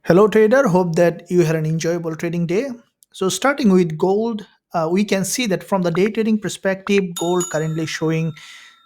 Hello, trader. Hope that you had an enjoyable trading day. So, starting with gold, we can see that from the day trading perspective, gold currently showing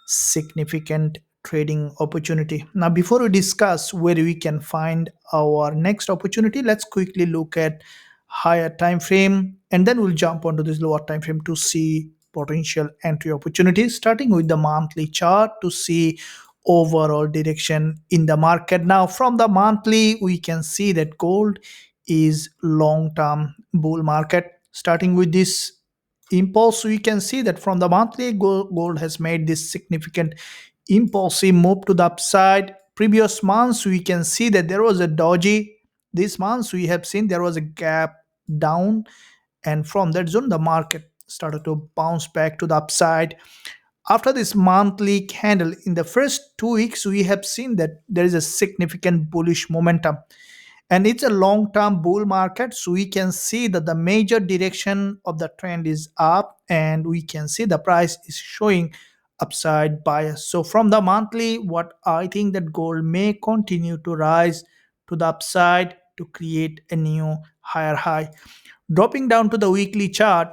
significant trading opportunity. Now, before we discuss where we can find our next opportunity, let's quickly look at higher time frame, and then we'll jump onto this lower time frame to see potential entry opportunities. Starting with the monthly chart to see overall direction in the market. Now, from the monthly, we can see that gold is long-term bull market. Starting with this impulse, we can see that from the monthly, gold has made this significant impulsive move to the upside. Previous months, we can see that there was a doji. This month, we have seen there was a gap down, and from that zone, the market started to bounce back to the upside. After this monthly candle, in the first 2 weeks, we have seen that there is a significant bullish momentum, and it's a long-term bull market. So we can see that the major direction of the trend is up, and we can see the price is showing upside bias. So from the monthly, what I think that gold may continue to rise to the upside to create a new higher high. Dropping down to the weekly chart,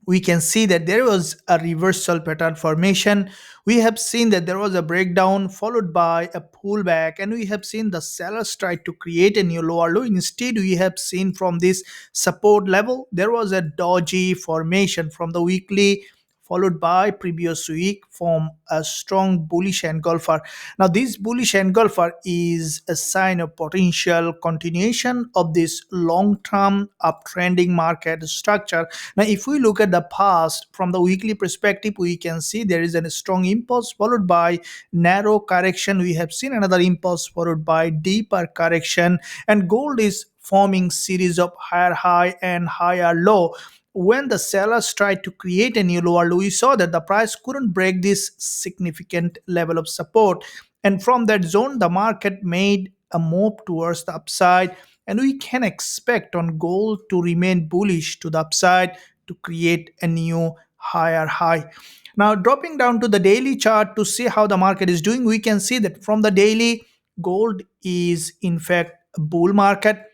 we can see that there was a reversal pattern formation. We have seen that there was a breakdown followed by a pullback, and we have seen the sellers try to create a new lower low. Instead, we have seen from this support level there was a doji formation from the weekly, followed by previous week from a strong bullish engulfer. Now, this bullish engulfer is a sign of potential continuation of this long-term uptrending market structure. Now, if we look at the past from the weekly perspective, we can see there is a strong impulse followed by narrow correction. We have seen another impulse followed by deeper correction, and gold is forming series of higher high and higher low. When the sellers tried to create a new lower low, we saw that the price couldn't break this significant level of support, and from that zone the market made a move towards the upside, and we can expect on gold to remain bullish to the upside to create a new higher high. Now, dropping down to the daily chart to see how the market is doing, we can see that from the daily, gold is in fact a bull market.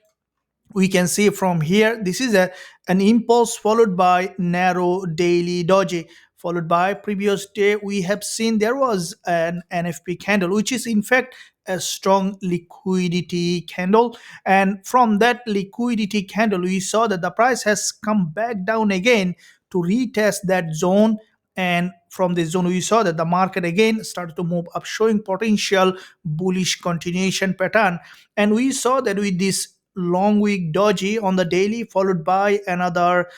We can see from here this is an impulse followed by narrow daily doji, followed by previous day we have seen there was an NFP candle, which is in fact a strong liquidity candle, and from that liquidity candle we saw that the price has come back down again to retest that zone, and from this zone we saw that the market again started to move up, showing potential bullish continuation pattern. And we saw that with this long week doji on the daily, followed by another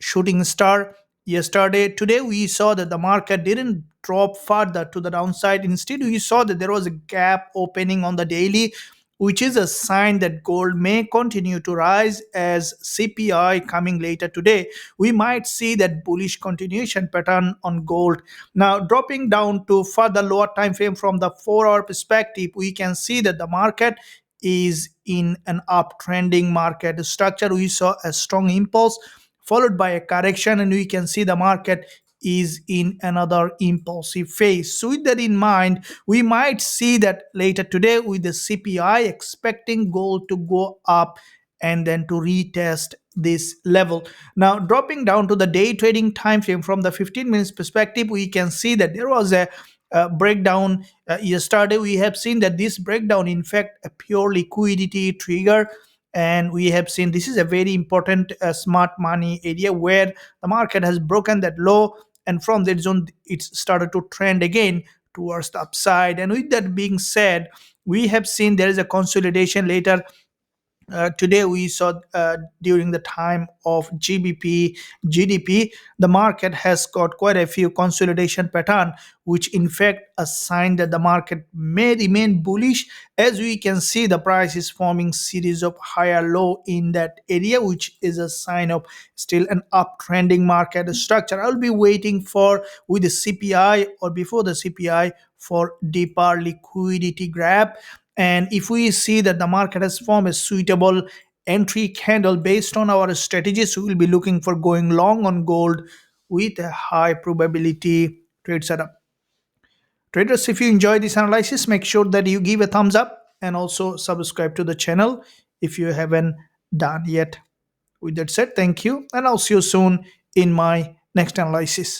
shooting star yesterday. Today we saw that the market didn't drop further to the downside. Instead, we saw that there was a gap opening on the daily, which is a sign that gold may continue to rise as CPI coming later today. We might see that bullish continuation pattern on gold. Now, dropping down to further lower time frame from the 4-hour perspective, we can see that the market is in an uptrending market structure. We saw a strong impulse followed by a correction, and we can see the market is in another impulsive phase. So with that in mind, we might see that later today with the CPI expecting gold to go up and then to retest this level. Now, dropping down to the day trading time frame from the 15 minutes perspective, we can see that there was a breakdown yesterday. We have seen that this breakdown in fact a pure liquidity trigger, and we have seen this is a very important smart money area where the market has broken that low, and from that zone it's started to trend again towards the upside. And with that being said, we have seen there is a consolidation later today. We saw during the time of GBP, GDP, the market has got quite a few consolidation pattern, which in fact a sign that the market may remain bullish. As we can see, the price is forming series of higher low in that area, which is a sign of still an uptrending market structure. I'll be waiting for with the CPI or before the CPI for deeper liquidity grab. And if we see that the market has formed a suitable entry candle based on our strategies, we will be looking for going long on gold with a high probability trade setup. Traders, if you enjoy this analysis, make sure that you give a thumbs up and also subscribe to the channel if you haven't done yet. With that said, thank you, and I'll see you soon in my next analysis.